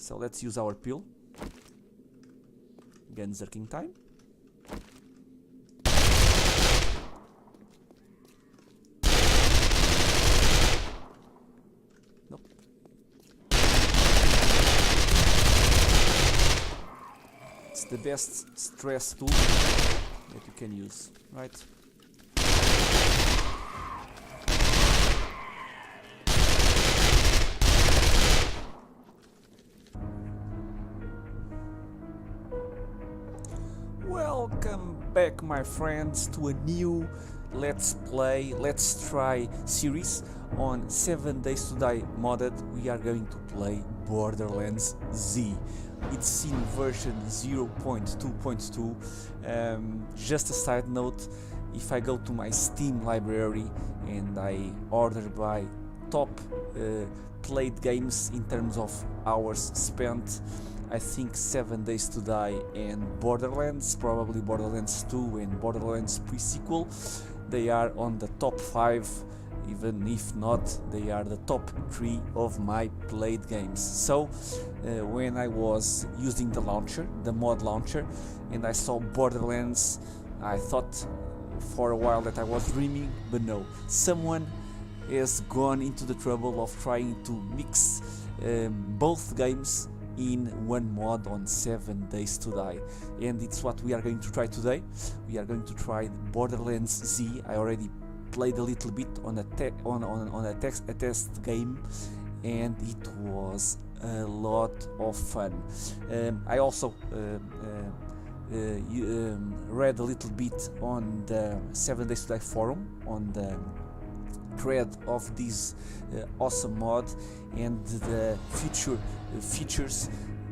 So let's use our pill. Gun zerking time. Nope. It's the best stress tool that you can use, right? Welcome back, my friends, to a new Let's Play, Let's Try series on 7 Days to Die modded. We are going to play Borderlands Z. It's in version 0.2.2. Just a side note, if I go to my Steam library and I order by top played games in terms of hours spent, I think 7 Days to Die and Borderlands, probably Borderlands 2 and Borderlands pre-sequel, they are on the top 5, even if not, they are the top 3 of my played games. So when I was using the launcher, the mod launcher, and I saw Borderlands, I thought for a while that I was dreaming, but no, someone has gone into the trouble of trying to mix both games in one mod on 7 Days to Die, and it's what we are going to try today. We are going to try Borderlands Z. I already played a little bit on a test game, and it was a lot of fun. I also read a little bit on the 7 Days to Die forum, on the thread of this awesome mod and the future features.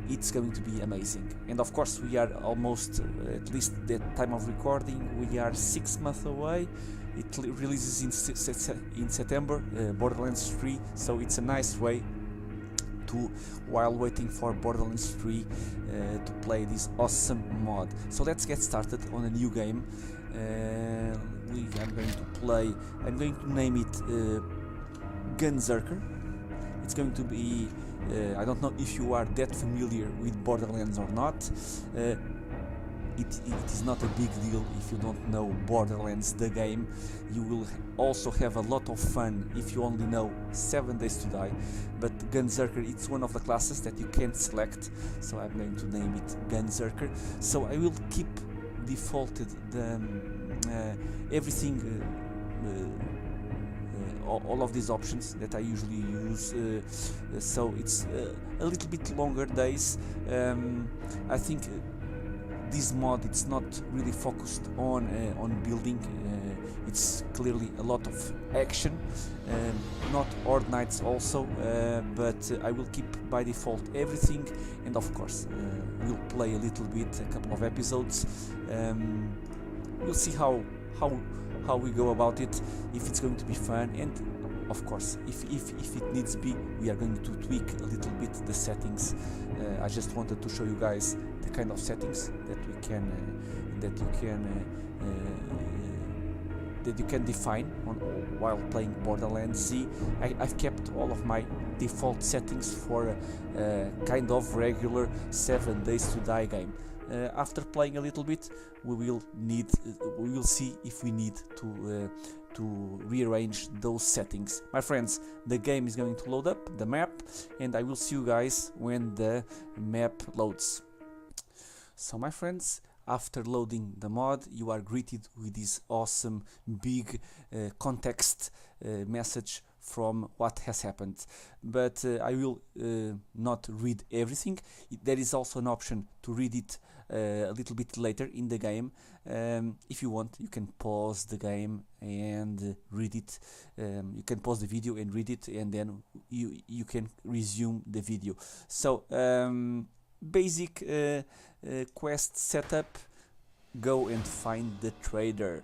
It's going to be amazing. And of course we are almost, at least the time of recording, we are 6 months away. It releases in September, Borderlands 3, so it's a nice way to, while waiting for Borderlands 3, to play this awesome mod. So let's get started on a new game. I'm going to name it Gunzerker. It's going to be, I don't know if you are that familiar with Borderlands or not. It is not a big deal if you don't know Borderlands, the game. You will also have a lot of fun if you only know 7 Days to Die. But Gunzerker, it's one of the classes that you can select, so I'm going to name it Gunzerker. So I will keep defaulted the everything, all of these options that I usually use, so it's a little bit longer days. I think this mod, it's not really focused on building. It's clearly a lot of action, not horde nights also, but I will keep by default everything, and of course we'll play a little bit, a couple of episodes. We'll see how we go about it, if it's going to be fun, and of course if it needs be, we are going to tweak a little bit the settings. I just wanted to show you guys the kind of settings that you can define while playing Borderlands Z. I've kept all of my default settings for a kind of regular 7 Days to Die game. After playing a little bit, we will see if we need to rearrange those settings. My friends, the game is going to load up the map, and I will see you guys when the map loads. So my friends, after loading the mod, you are greeted with this awesome big context message from what has happened, but I will not read everything. There is also an option to read it a little bit later in the game. If you want, you can pause the game and read it. You can pause the video and read it, and then you can resume the video. So basic quest setup: go and find the trader.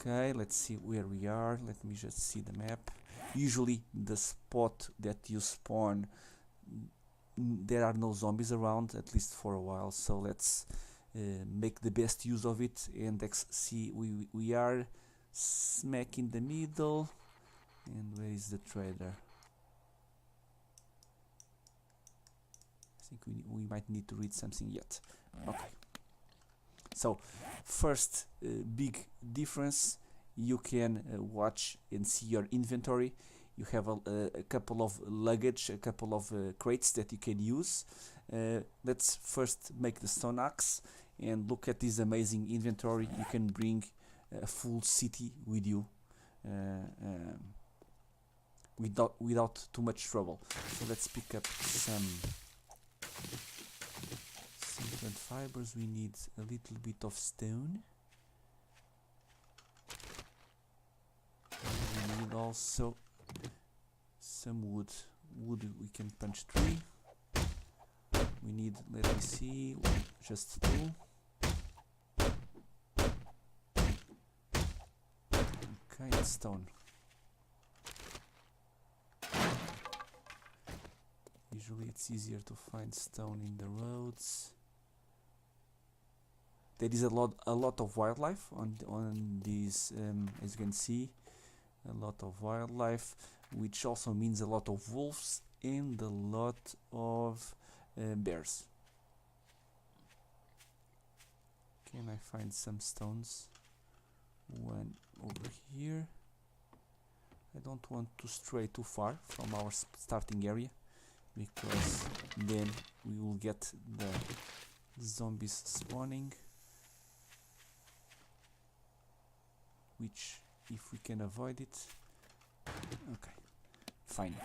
Okay, let's see where we are. Let me just see the map. Usually the spot that you spawn, there are no zombies around, at least for a while, so let's make the best use of it. And see, we are smack in the middle. And where is the trader? think we might need to read something yet. Okay. So first big difference, you can watch and see your inventory. You have a couple of luggage, a couple of crates that you can use. Let's first make the stone axe and look at this amazing inventory. You can bring a full city with you without too much trouble. So let's pick up some plant fibers. We need a little bit of stone. We need also some wood. Wood we can punch 3. We need, let me see, just 2. Okay, and stone. Usually it's easier to find stone in the roads. There is a lot of wildlife on these, as you can see, a lot of wildlife, which also means a lot of wolves and a lot of bears. Can I find some stones? One over here. I don't want to stray too far from our starting area, because then we will get the zombies spawning, which, if we can avoid it. Okay, fine.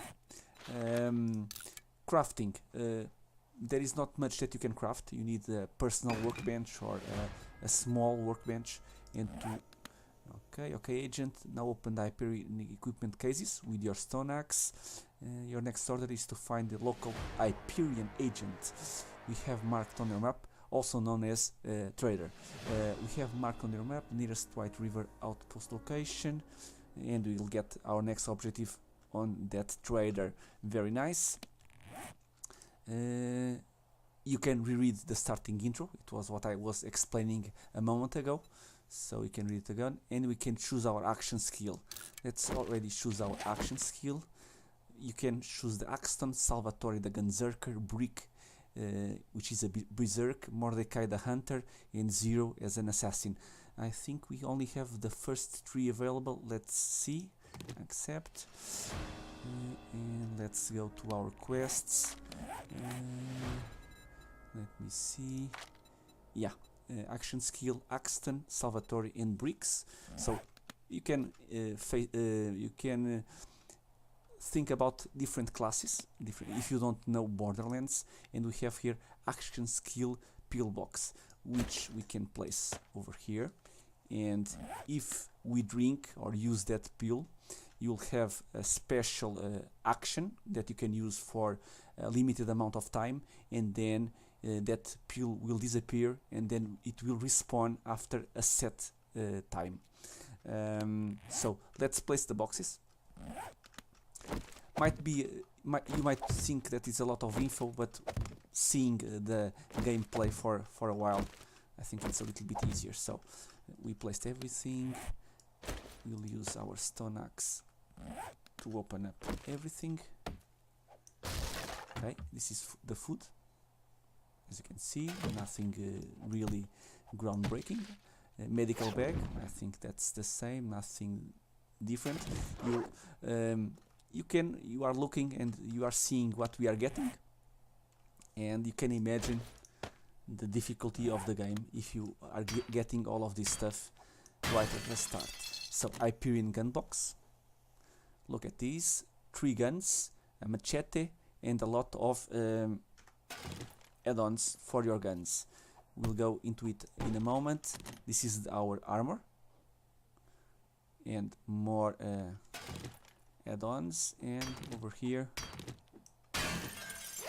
Crafting. There is not much that you can craft. You need a personal workbench or a small workbench. And to okay, agent. Now open the Hyperion equipment cases with your stone axe. Your next order is to find the local Hyperion agent we have marked on your map, also known as trader. We have marked on your map nearest White River outpost location, and we will get our next objective on that trader. Very nice. You can reread the starting intro. It was what I was explaining a moment ago, so we can read it again, and we can choose our action skill. Let's already choose our action skill. You can choose the Axton, Salvatore the Gunzerker, Brick, which is a berserk, Mordecai the Hunter, and Zero as an assassin. I think we only have the first 3 available. Let's see. Accept. And let's go to our quests. Let me see. Yeah, action skill, Axton, Salvatore, and Bricks. So you can think about different classes, if you don't know Borderlands. And we have here action skill pillbox, which we can place over here. And if we drink or use that pill, you'll have a special action that you can use for a limited amount of time, and then that pill will disappear, and then it will respawn after a set time. So let's place the boxes. You might think that it's a lot of info, but seeing the gameplay for a while, I think it's a little bit easier. So we placed everything. We'll use our stone axe to open up everything. Okay, this is the food. As you can see, nothing really groundbreaking. Medical bag, I think that's the same, nothing different. You are looking and you are seeing what we are getting, and you can imagine the difficulty of the game if you are getting all of this stuff right at the start. So Hyperion gun box. Look at these 3 guns, a machete, and a lot of add-ons for your guns. We'll go into it in a moment. This is our armor and more add-ons. And over here,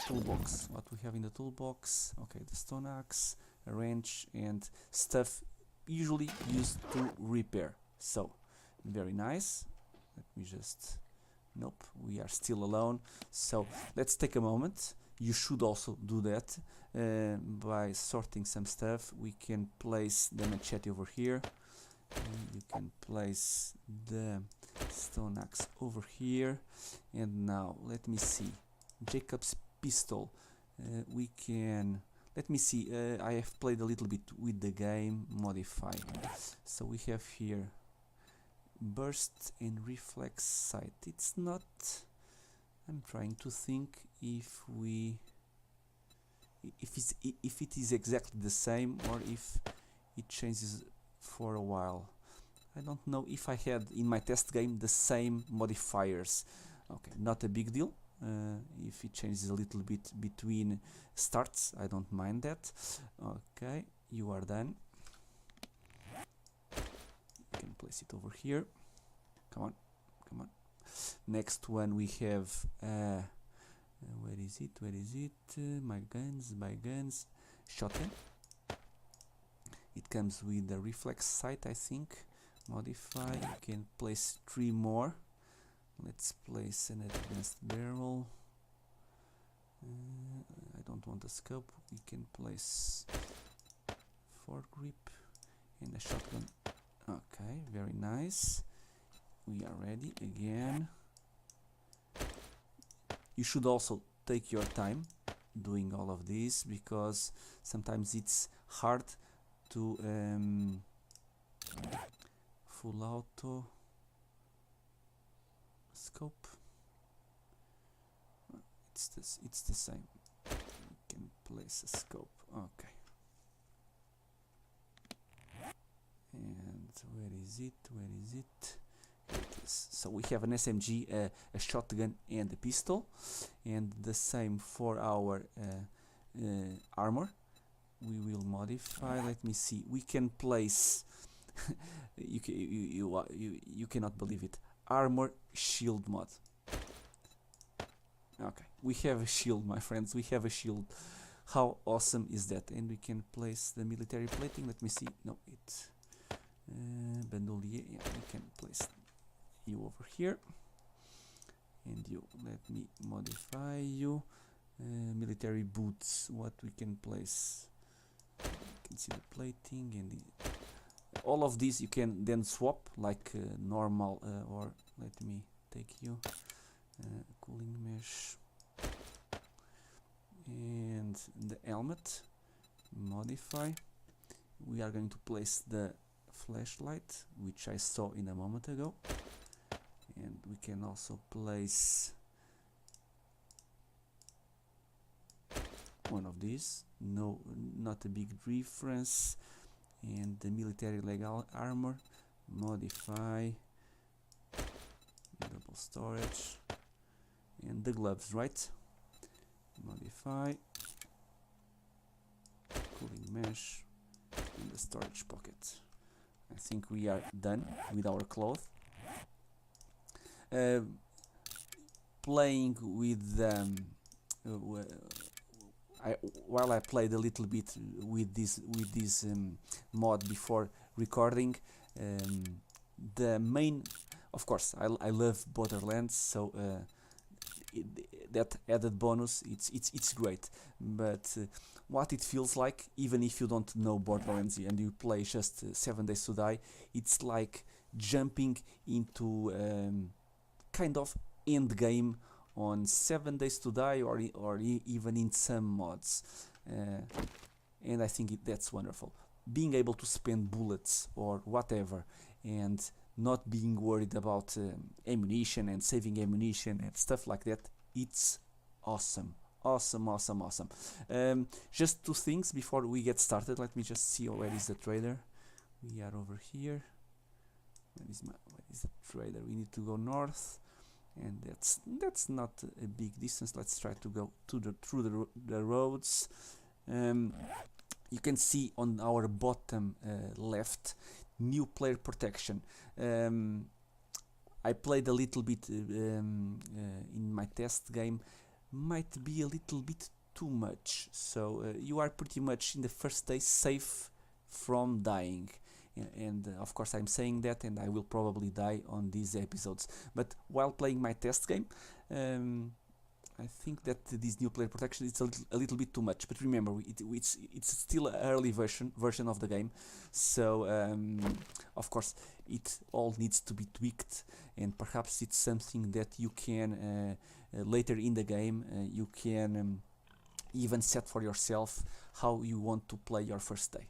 toolbox. What we have in the toolbox? Okay, the stone axe, a wrench, and stuff usually used to repair. So very nice. Let me just, nope, we are still alone. So let's take a moment. You should also do that by sorting some stuff. We can place the machete over here. You can place the stone axe over here. And now let me see. Jacob's pistol. we can, let me see, I have played a little bit with the game, modify. So we have here burst and reflex sight. It's not, I'm trying to think if it is exactly the same or if it changes for a while. I don't know if I had in my test game the same modifiers. Okay, not a big deal. If it changes a little bit between starts, I don't mind that. Okay, you are done. You can place it over here. Come on, come on. Next one we have where is it? Where is it? My guns, shotgun. It comes with the reflex sight, I think. Modify. You can place 3 more. Let's place an advanced barrel. I don't want a scope. We can place foregrip and a shotgun. Okay, very nice. We are ready again. You should also take your time doing all of this because sometimes it's hard to full auto scope. It's the same. You can place a scope. Okay. And where is it? Where is it? Here it is. So we have an SMG, a shotgun, and a pistol, and the same for our armor. We will modify. Let me see. We can place. You cannot believe it. Armor shield mod. Okay, we have a shield, my friends. We have a shield. How awesome is that? And we can place the military plating. Let me see. No, it's bandolier. Yeah, we can place you over here. And you. Let me modify you. Military boots. What we can place? You can see the plating and all of these you can then swap like normal or let me take you cooling mesh and the helmet. Modify. We are going to place the flashlight, which I saw in a moment ago, and we can also place one of these. No, not a big difference. And the military legal armor. Modify. Double storage. And the gloves, right? Modify. Cooling mesh. And the storage pocket. I think we are done with our cloth. Playing with while I played a little bit with this mod before recording, the main, of course, I love BorderlandZ, so that added bonus, it's great. But what it feels like, even if you don't know BorderlandZ and you play just 7 Days to Die, it's like jumping into kind of end game on 7 Days to Die or even in some mods, and I think that's wonderful. Being able to spend bullets or whatever and not being worried about ammunition and saving ammunition and stuff like that, it's awesome. Awesome, awesome, awesome. Just 2 things before we get started. Let me just see where is the trader. We are over here. Where is the trader? We need to go north. And that's not a big distance. Let's try to go through the roads. You can see on our bottom left, new player protection. I played a little bit in my test game. Might be a little bit too much. So you are pretty much in the first day safe from dying. And of course I'm saying that, and I will probably die on these episodes, but while playing my test game, I think that this new player protection is a little bit too much. But remember, it's still an early version of the game, so of course it all needs to be tweaked, and perhaps it's something that you can later in the game you can even set for yourself how you want to play your first day.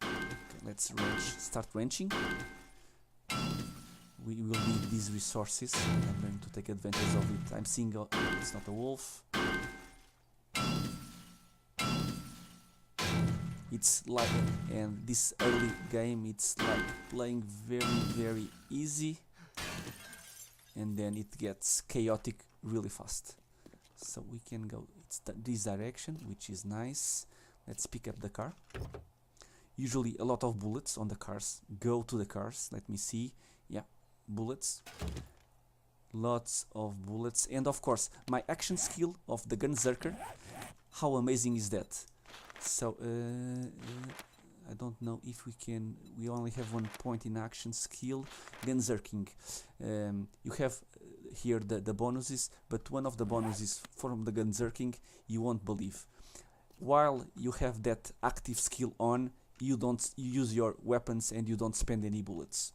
Okay, let's start ranching. We will need these resources. I'm going to take advantage of it. I'm seeing it's not a wolf. It's like, and this early game, it's like playing very easy, and then it gets chaotic really fast. So we can go this direction, which is nice. Let's pick up the car. Usually a lot of bullets on the cars. Go to the cars. Let me see. Yeah, bullets. Lots of bullets. And of course, my action skill of the Gunzerker. How amazing is that? So, I don't know if we can... We only have 1 point in action skill. Gunzerking. You have here the bonuses, but one of the bonuses from the Gunzerking you won't believe. While you have that active skill on, you use your weapons and you don't spend any bullets.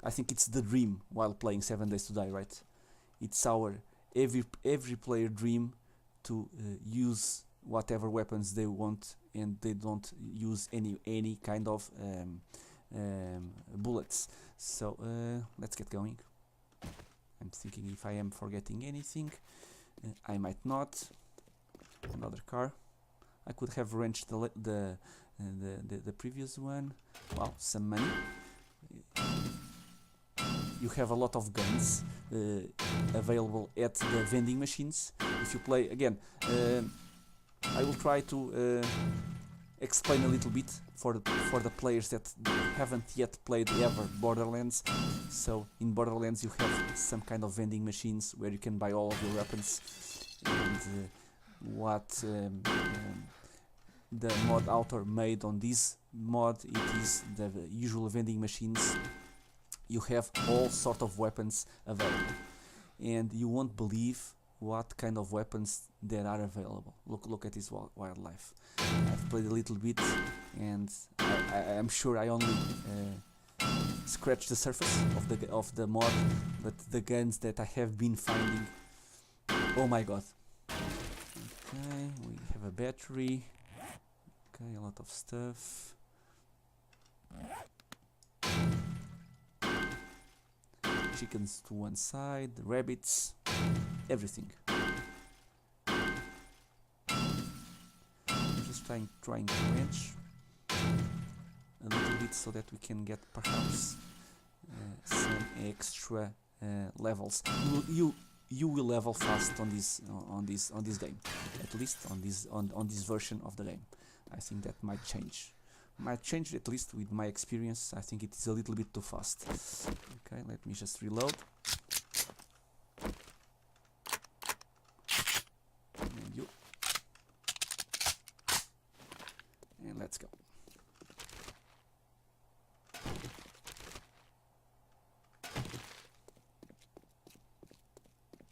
I think it's the dream while playing 7 Days to Die, right? It's our every player dream to use whatever weapons they want, and they don't use any kind of bullets. So let's get going. I'm thinking if I am forgetting anything. I might not. Another car. I could have wrenched the previous one. Wow, some money. You have a lot of guns available at the vending machines. If you play again, I will try to explain a little bit for the players that haven't yet played ever Borderlands. So in Borderlands you have some kind of vending machines where you can buy all of your weapons, and what the mod author made on this mod, it is the usual vending machines. You have all sort of weapons available, and you won't believe what kind of weapons there are available. Look at this wildlife. I've played a little bit, and I'm sure I only scratched the surface of the mod, but the guns that I have been finding, oh my god. Okay, we have a battery. Okay, a lot of stuff. Chickens to one side, rabbits, everything. Just trying to wrench a little bit so that we can get perhaps some extra levels. You will level fast on this game, at least on this version of the game. I think that might change. At least with my experience. I think it is a little bit too fast. Okay, let me just reload. And let's go.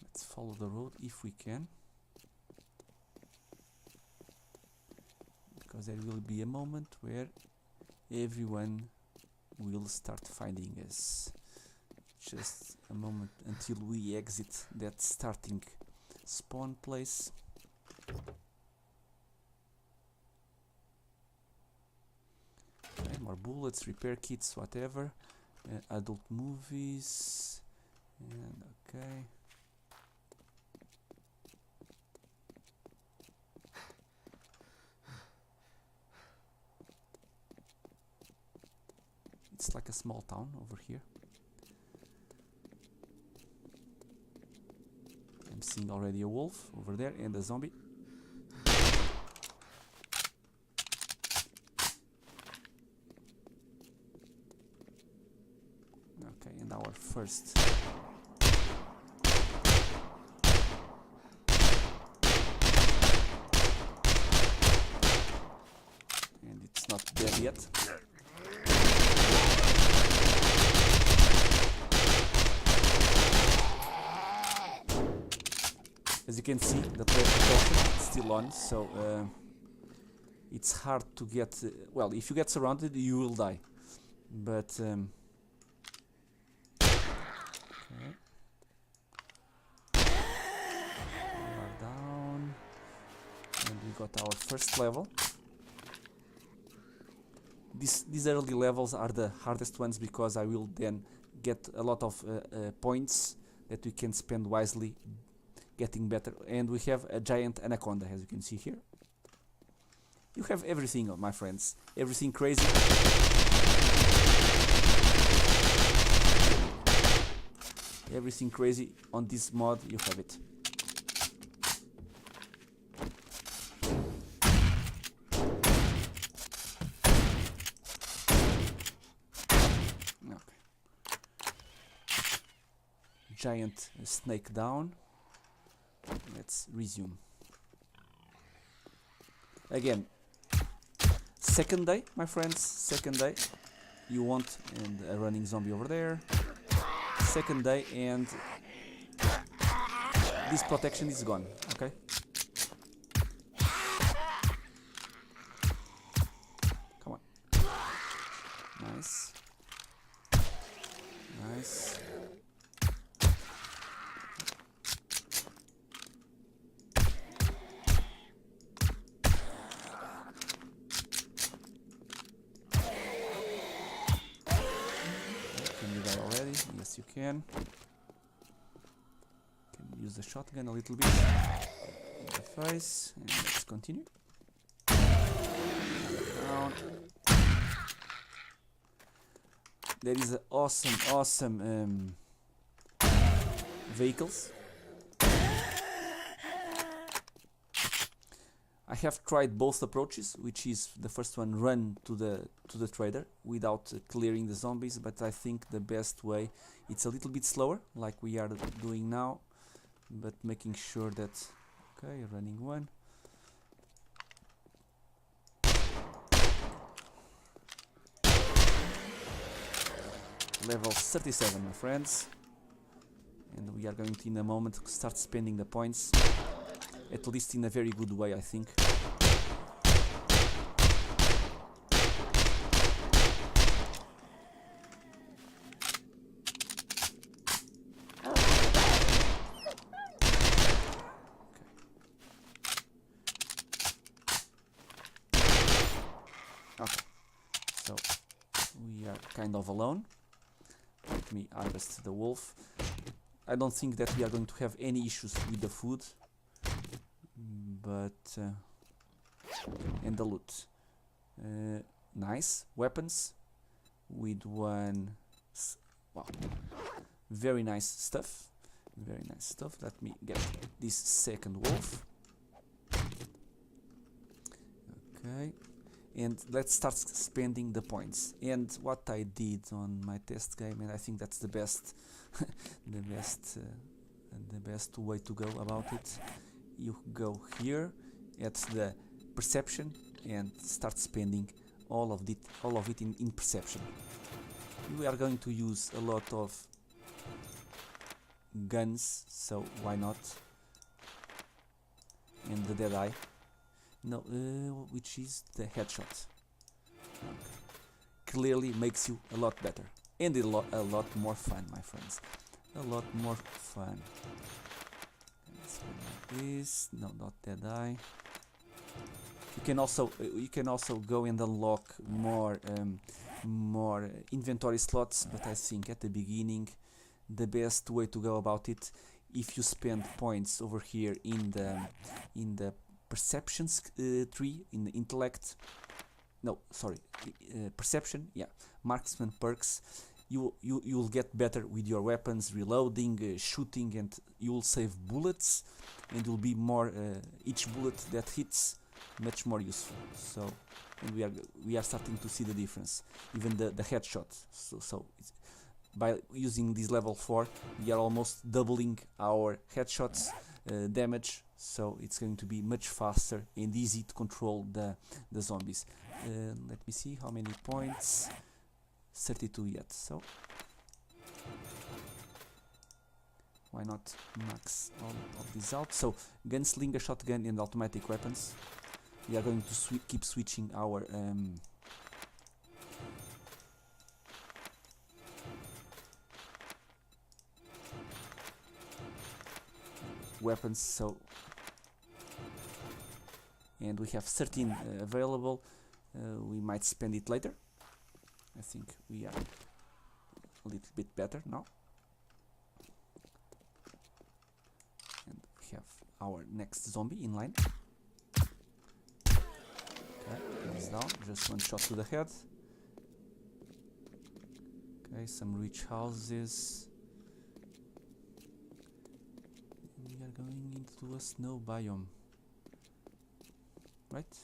Let's follow the road if we can, because there will be a moment where everyone will start finding us. Just a moment until we exit that starting spawn place. Okay, more bullets, repair kits, whatever. Adult movies, and okay. It's like a small town over here. I'm seeing already a wolf over there and a zombie. Okay, and our first. And it's not dead yet. As you can see, the player protection is still on, so it's hard to get... well, if you get surrounded, you will die. But... okay. You are down. we got our first level. These early levels are the hardest ones because I will then get a lot of points that we can spend wisely getting better. And we have a giant anaconda, as you can see here. You have everything, my friends. Everything crazy. Everything crazy on this mod, you have it. Okay. Giant snake down. Let's resume. Again, second day, my friends, second day. You want, and a running zombie over there. Second day, and this protection is gone, okay? Come on. Nice. Nice. Yes, you can. Use the shotgun a little bit in the face, and let's continue. Down. There is awesome vehicles. I have tried both approaches, which is the first one, run to the trader without clearing the zombies, but I think the best way, it's a little bit slower, like we are doing now, but making sure that, okay, running one. Level 37, my friends, and we are going to in a moment start spending the points. At least in a very good way, I think. Okay, so we are kind of alone. Let me harvest the wolf. I don't think that we are going to have any issues with the food. But and the loot, nice weapons with one. Wow, very nice stuff. Very nice stuff. Let me get this second wolf. Okay, and let's start spending the points. And what I did on my test game, and I think that's the best, the best way to go about it. You go here at the perception and start spending all of it in perception. We are going to use a lot of guns, so why not? And the dead eye, no, which is the headshot. Okay. Clearly makes you a lot better and a lot more fun, my friends. A lot more fun. This, no, not dead eye. You can also go and unlock more inventory slots, but I think at the beginning the best way to go about it, if you spend points over here in the perceptions tree, in the intellect, no, sorry, perception, yeah, marksman perks, you'll get better with your weapons, reloading, shooting, and you'll save bullets, and will be more each bullet that hits much more useful. So, and we are starting to see the difference, even the headshot. So it's, by using this level 4, we are almost doubling our headshots damage. So it's going to be much faster and easy to control the zombies. Let me see how many points. 32 yet, so why not max all of these out? So gunslinger, shotgun, and automatic weapons. We are going to keep switching our weapons. So and we have 13 available. We might spend it later. I think we are a little bit better now. And we have our next zombie in line. Okay, he's down, just one shot to the head. Okay, some rich houses. We are going into a snow biome. Right?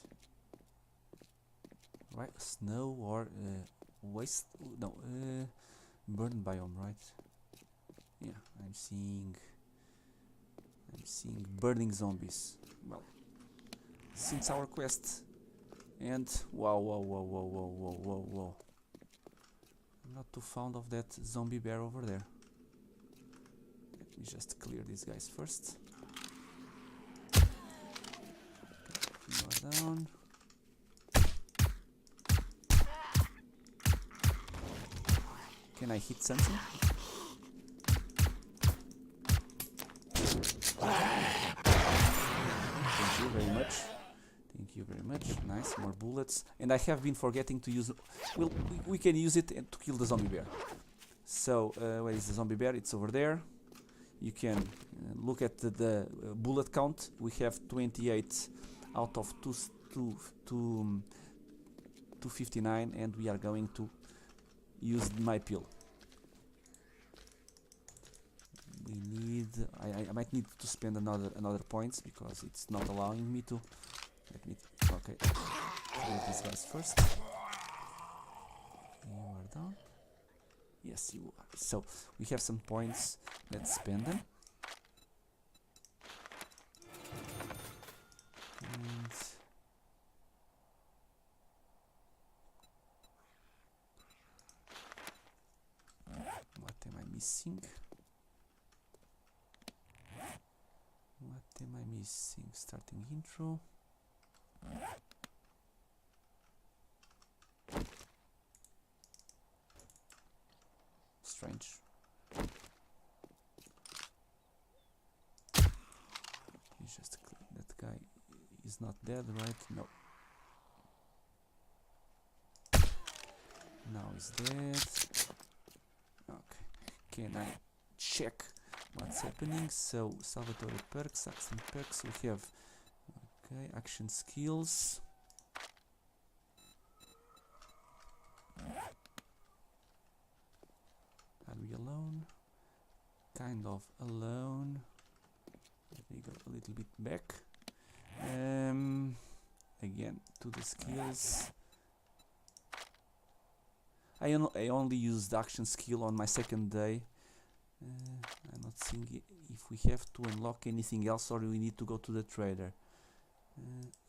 Right, snow or waste? No, burn biome, right? Yeah, I'm seeing burning zombies. Well, since our quest, and whoa. I'm not too fond of that zombie bear over there. Let me just clear these guys first. Okay, you are down. Can I hit something? Thank you very much. Thank you very much. Nice, more bullets. And I have been forgetting to use... Well, we can use it to kill the zombie bear. So, where is the zombie bear? It's over there. You can look at the bullet count. We have 28 out of 259, and we are going to use my pill. We need... I might need to spend another points because it's not allowing me to. Let me... Okay. Clear these guys first. You are down. Yes, you are. So, we have some points. Let's spend them. And... what am I missing? What am I missing? Starting intro. Strange. He's just that guy is not dead, right? No. Now he's dead. Okay. Can I check what's happening? So Salvatore perks, action perks. We have okay, action skills. Are we alone? Kind of alone. Let me go a little bit back. Again to the skills. I only used action skill on my second day. I'm not seeing if we have to unlock anything else or we need to go to the trader.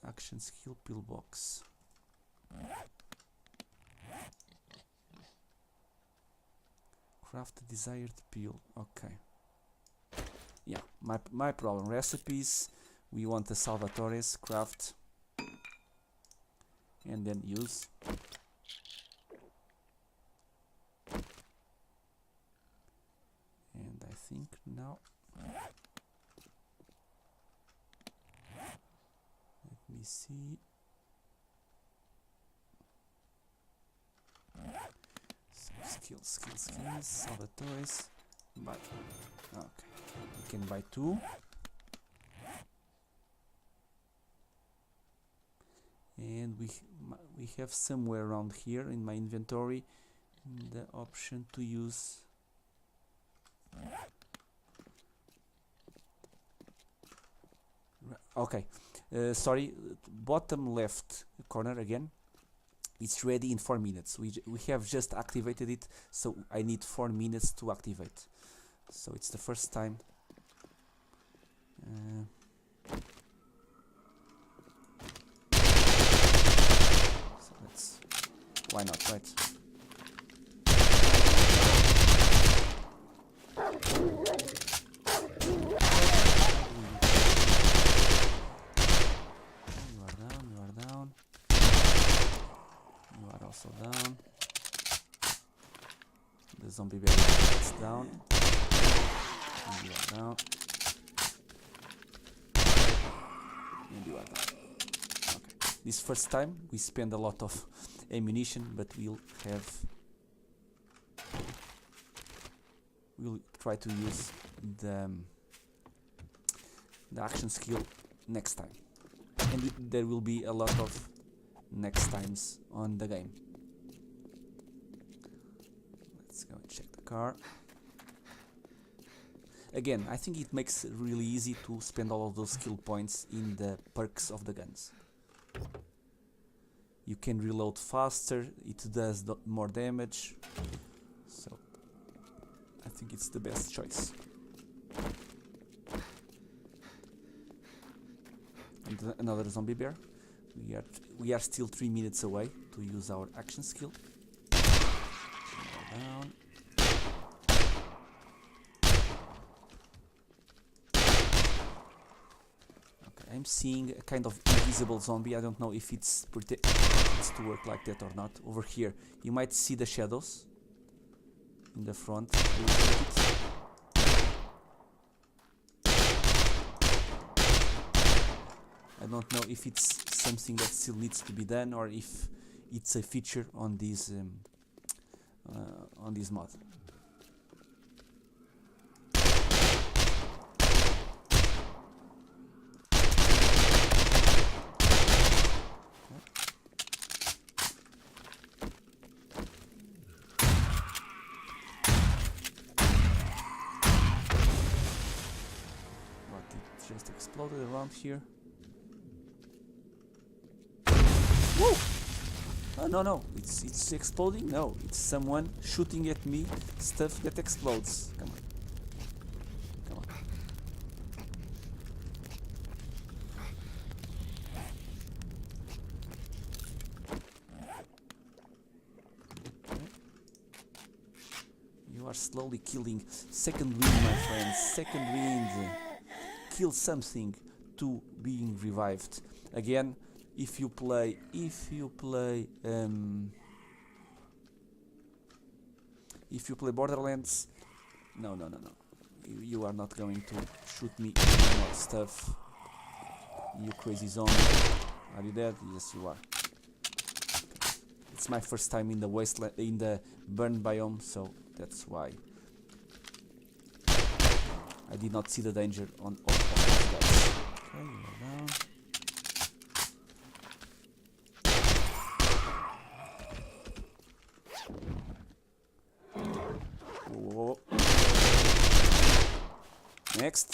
Action skill pillbox. Craft desired pill. Okay. Yeah, my problem. Recipes. We want the Salvatore's craft and then use. And I think now let me see. Skills, Salvatore's. Buy. Okay, we can buy 2. And we have somewhere around here in my inventory the option to use okay, sorry, bottom left corner again. It's ready in 4 minutes. We have just activated it, so I need 4 minutes to activate. So it's the first time. So let's. Why not, right? You are down. You are also down. The zombie bear is down. And you are down. And you are down. This first time we spend a lot of ammunition, but we'll try to use the action skill next time, and there will be a lot of next times on the game. Let's go and check the car. Again, I think it makes it really easy to spend all of those skill points in the perks of the guns. You can reload faster, it does more damage, so I think it's the best choice. And another zombie bear. We are still 3 minutes away to use our action skill. Down. Okay, I'm seeing a kind of invisible zombie. I don't know if it's to work like that or not. Over here, you might see the shadows in the front. I don't know if it's something that still needs to be done or if it's a feature on this mod. What, it just exploded around here. Whoa! Oh, no, it's exploding? No, it's someone shooting at me stuff that explodes. Come on. Come on. Okay. You are slowly killing. Second wind, my friends. Second wind. Kill something to being revived. Again, if you play Borderlands, no, you are not going to shoot me more stuff. You crazy zombie. Are you dead? Yes, you are. It's my first time in the wasteland, in the burn biome, so that's why I did not see the danger on all of those guys. Okay, you are down. Whoa. Next,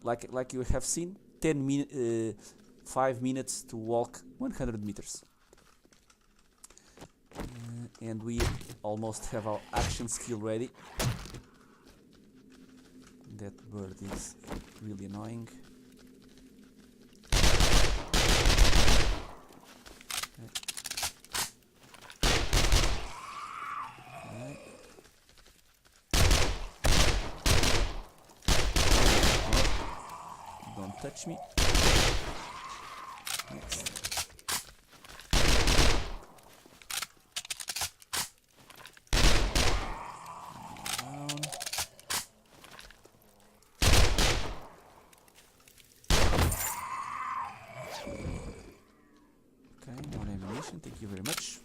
like you have seen, 5 minutes to walk 100 meters, and we almost have our action skill ready. That bird is really annoying. Don't touch me. Next. Down. Okay, more ammunition, thank you very much.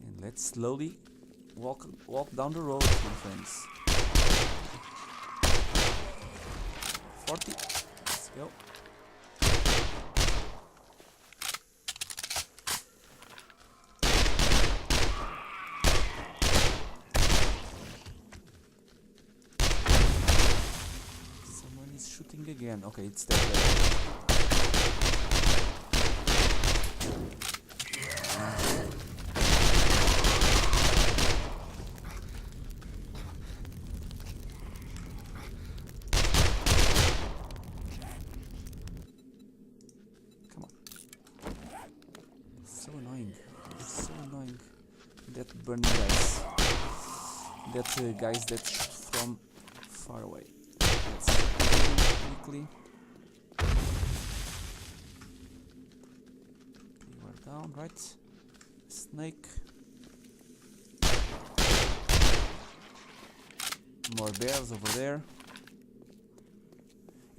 And let's slowly walk down the road, my friends. 40. Let's go. Someone is shooting again. Okay, it's that guy. So annoying. That burning guys. That guys that shoot from far away. Let's quickly. You are down, right? Snake. More bears over there.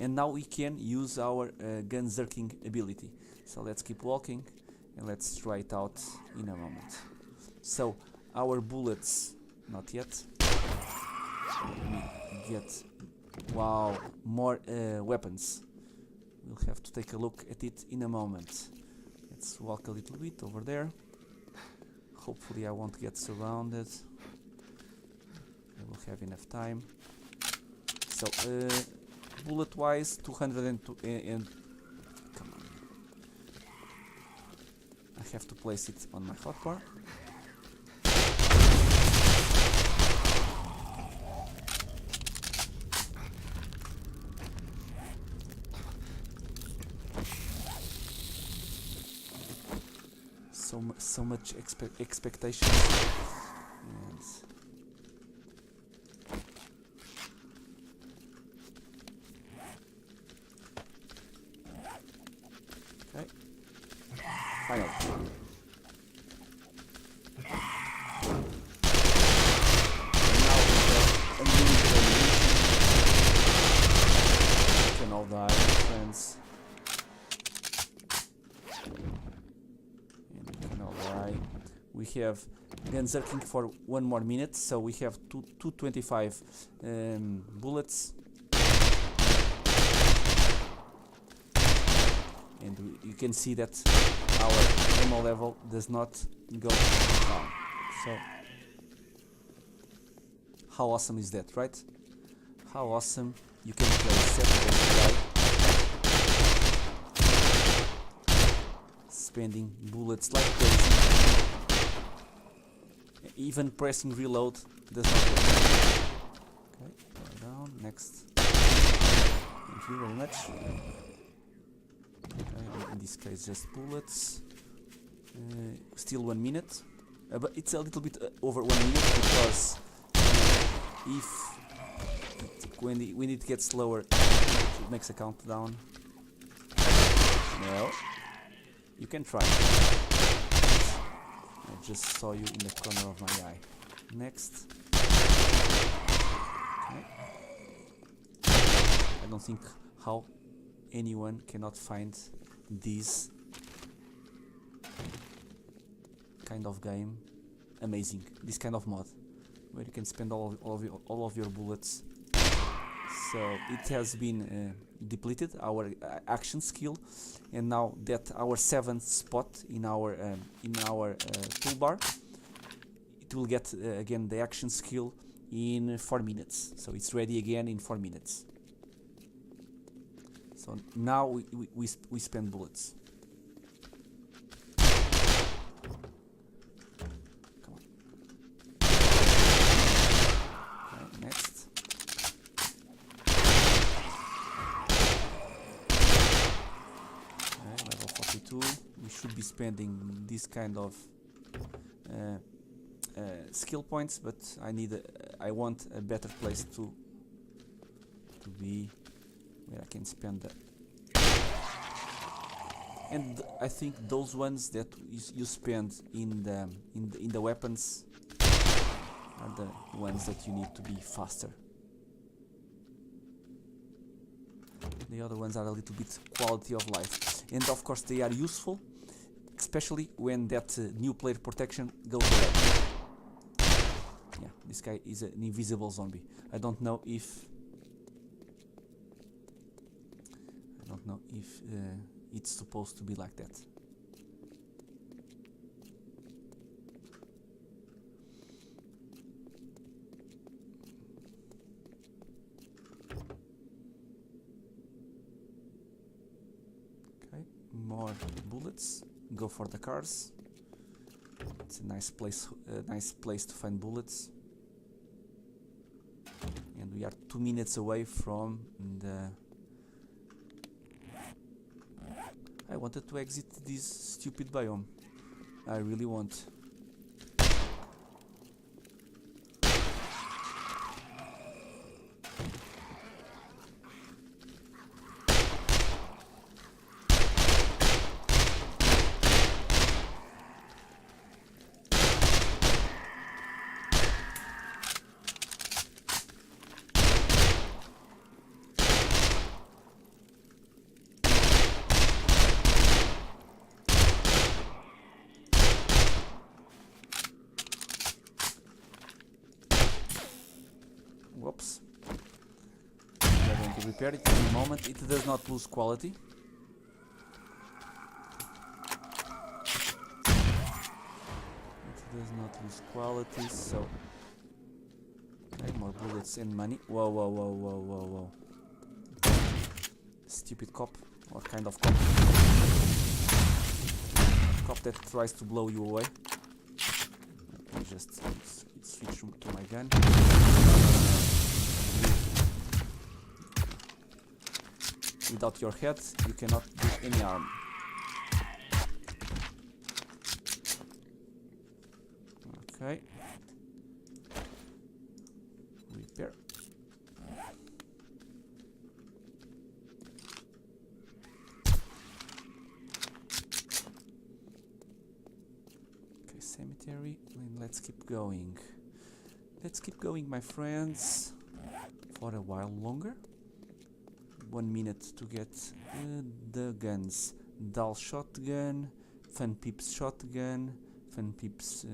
and now we can use our gun zerking ability. So let's keep walking and let's try it out in a moment. So our bullets, not yet. We get, wow, more weapons. We'll have to take a look at it in a moment. Let's walk a little bit over there. Hopefully I won't get surrounded. I will have enough time. So bullet wise, 202 and come on. I have to place it on my hotbar. So much expectations. And okay, finally. We can all die, friends. We have gun zerking for 1 more minute, so we have 225 bullets, and you can see that our ammo level does not go down. So how awesome is that, right? How awesome you can play 7daystodie, spending bullets like crazy. Even pressing reload does not work. Okay, go down, next. Thank you very much. Okay, in this case just bullets. Still 1 minute. But it's a little bit over 1 minute because when it gets slower it makes a countdown. No. You can try. I just saw you in the corner of my eye. Next. Okay. I don't think how anyone cannot find this kind of game amazing. This kind of mod where you can spend all of your bullets. So it has been depleted, our action skill, and now that our 7th spot in our toolbar, it will get again the action skill in 4 minutes. So it's ready again in 4 minutes. So now we spend bullets. Come on. Okay, next. We should be spending this kind of skill points, but I want a better place to be where I can spend that. And I think those ones that you spend in the weapons are the ones that you need to be faster. The other ones are a little bit quality of life, and of course they are useful, especially when that new player protection goes away. Yeah, this guy is an invisible zombie. I don't know if it's supposed to be like that. More bullets. Go for the cars. It's a nice place to find bullets. And we are 2 minutes away from the. I wanted to exit this stupid biome. I really want. Okay, repair it in a moment. It does not lose quality. It does not lose quality, so... Okay, more bullets and money. Whoa, whoa, whoa, whoa, whoa, whoa. Stupid cop, or kind of cop. Cop that tries to blow you away. Let me just switch to my gun. Without your head, you cannot do any harm. Okay. Repair. Okay, cemetery. And let's keep going. Let's keep going, my friends, for a while longer. 1 minute to get the guns. Dull shotgun, Fun Peeps shotgun, Fun Peeps,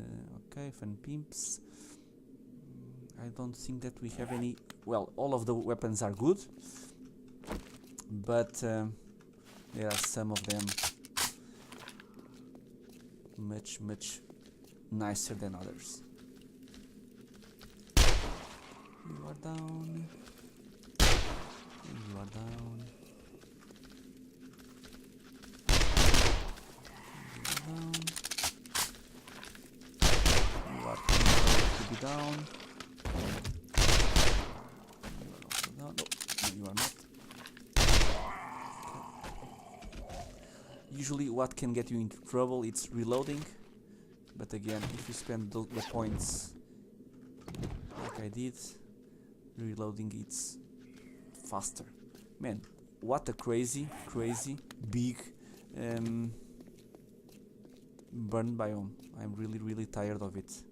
okay, Fun Pimps. I don't think that we have any. Well, all of the weapons are good, but there are some of them much nicer than others. You are down. You are down. You are down. You are to be down. You are also down. No, you are not. Okay. Usually what can get you into trouble, it's reloading. But again, if you spend the points like I did, reloading it's faster. Man, what a crazy big burn biome. I'm really tired of it.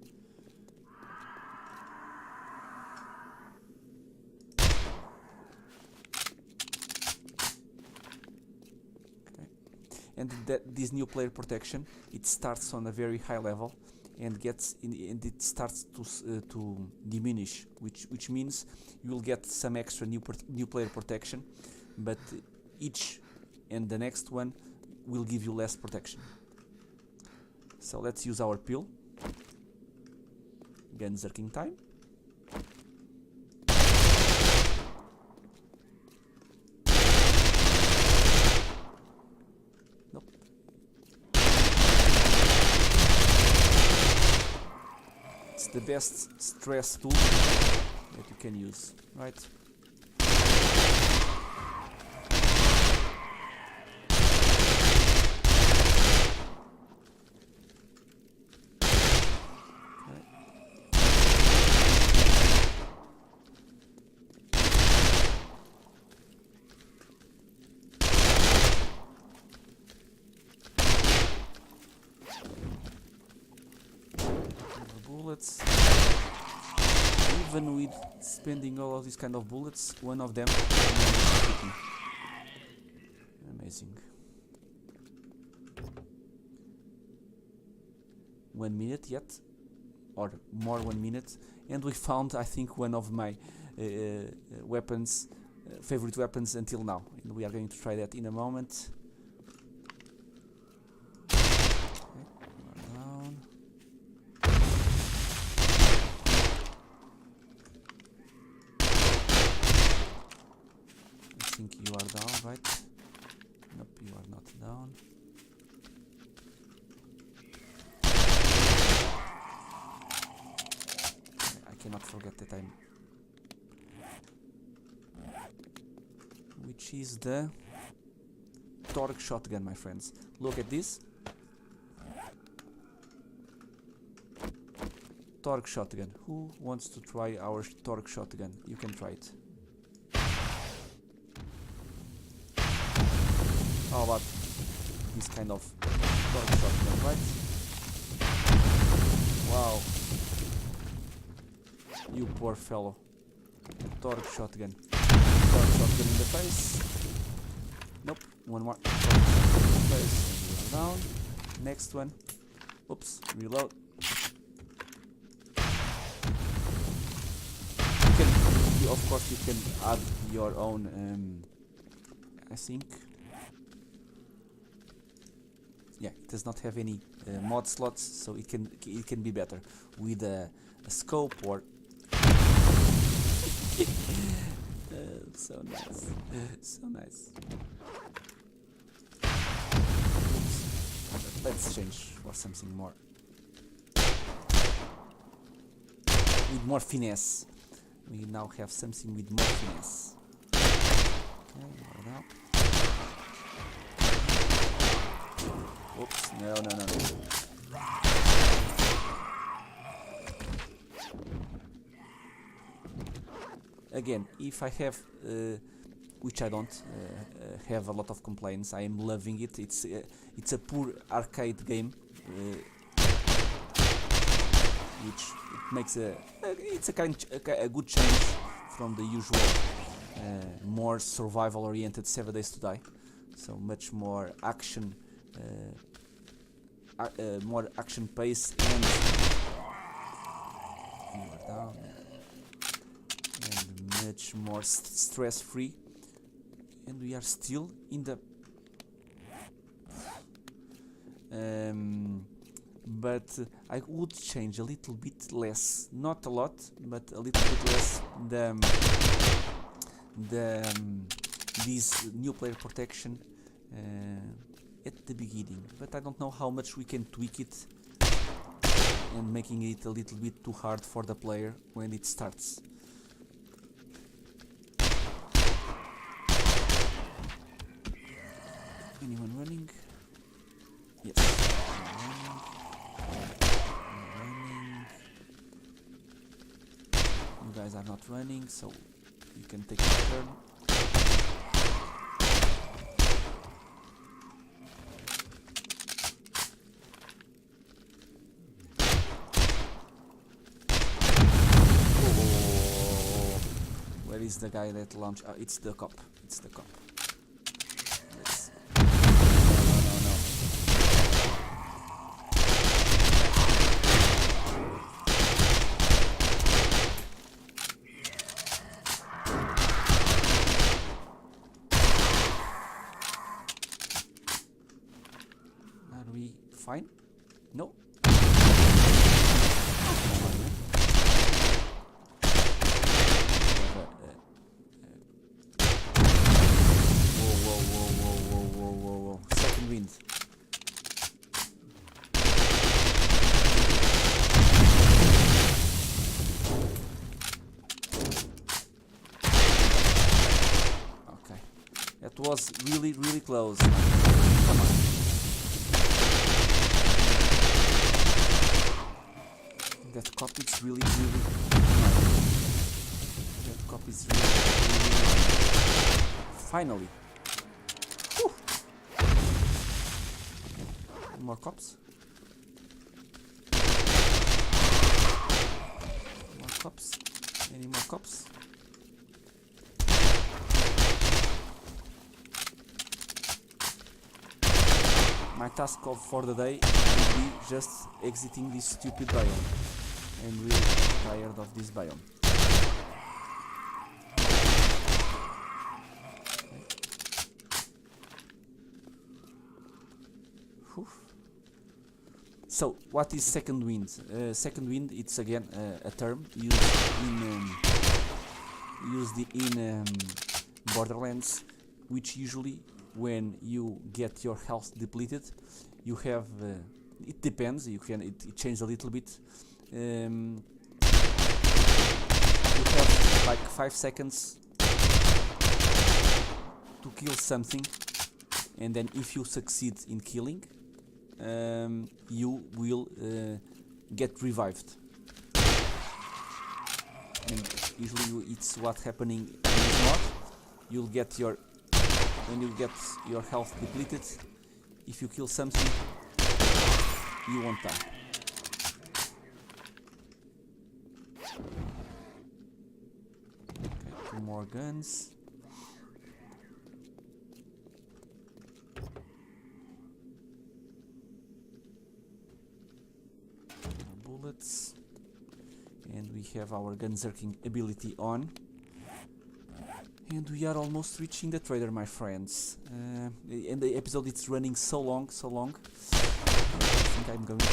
Okay. And this new player protection, it starts on a very high level and it starts to diminish, which means you will get some extra new player protection, but each and the next one will give you less protection. So let's use our pill. Gunzerking time. The best stress tool that you can use, right? Okay. Bullets. Even with spending all of these kind of bullets, one of them amazing. 1 minute yet, or more 1 minute, and we found, I think, one of my weapons, favorite weapons until now, and we are going to try that in a moment. I think you are down, right? Nope, you are not down. I cannot forget that I'm... Which is the Torque shotgun, my friends. Look at this. Torque shotgun. Who wants to try our Torque shotgun? You can try it. How about this kind of Torque shotgun, right? Wow. You poor fellow. Torque shotgun. Torque shotgun in the face. Nope. One more. Torque shotgun in the face. Down. Next one. Oops. Reload. of course you can add your own I think, yeah, it does not have any mod slots, so it can be better with a scope or so nice, so nice. Let's change for something more with more finesse. We now have something with more finesse. Okay, load up. Oops, no. Again, if I have, which I don't have a lot of complaints, I am loving it. It's a poor arcade game, which it makes a good change from the usual more survival-oriented 7 Days to Die. So much more action, more action pace and much more stress-free. And we are still in the but I would change a little bit less, not a lot, but a little bit less this new player protection at the beginning, but I don't know how much we can tweak it and making it a little bit too hard for the player when it starts. Anyone running? Yes. Running. You guys are not running, so you can take a turn. Where is the guy that launched? It's the cop. It's the cop. Let's... No. Are we fine? No. Whoa. Second wind. Okay. That was really close. Come on. That cop is really that cop is really finally. Whew. More cops. More cops. Any more cops? My task for the day will be just exiting this stupid biome. I'm really tired of this biome. So, what is second wind? Second wind, it's again a term used in Borderlands, which usually, when you get your health depleted, you have. It depends. It changes a little bit. You have like 5 seconds to kill something, and then if you succeed in killing, you will get revived. And usually it's what's happening in this mod. You'll get when you get your health depleted, if you kill something, you won't die. Okay, 2 more guns. Bullets. And we have our gunzerking ability on. And we are almost reaching the trader, my friends. And the episode is running so long. I think I'm going to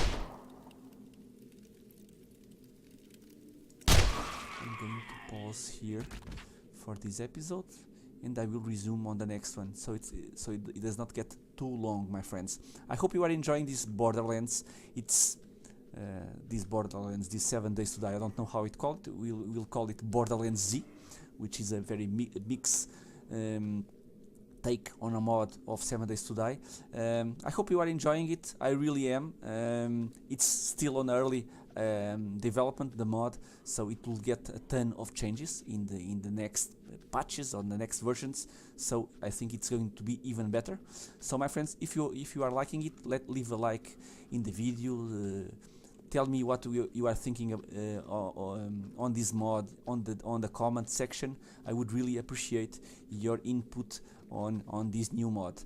pause here for this episode, and I will resume on the next one, so it does not get too long, my friends. I hope you are enjoying this Borderlands. It's this Borderlands, this 7 Days to Die. I don't know how it called. We'll call it BorderlandZ, which is a very mix take on a mod of 7 Days to Die. I hope you are enjoying it. I really am. It's still on early development, the mod, so it will get a ton of changes in the next patches, on the next versions, so I think it's going to be even better. So my friends, if you are liking it, leave a like in the video. Tell me what you are thinking of, on this mod on the comment section. I would really appreciate your input on this new mod.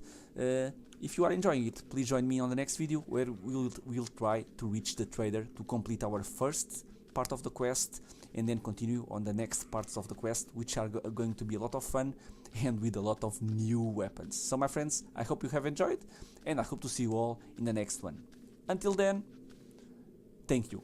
If you are enjoying it, please join me on the next video, where we'll try to reach the trader to complete our first part of the quest, and then continue on the next parts of the quest, which are going to be a lot of fun and with a lot of new weapons. So my friends, I hope you have enjoyed, and I hope to see you all in the next one. Until then, thank you.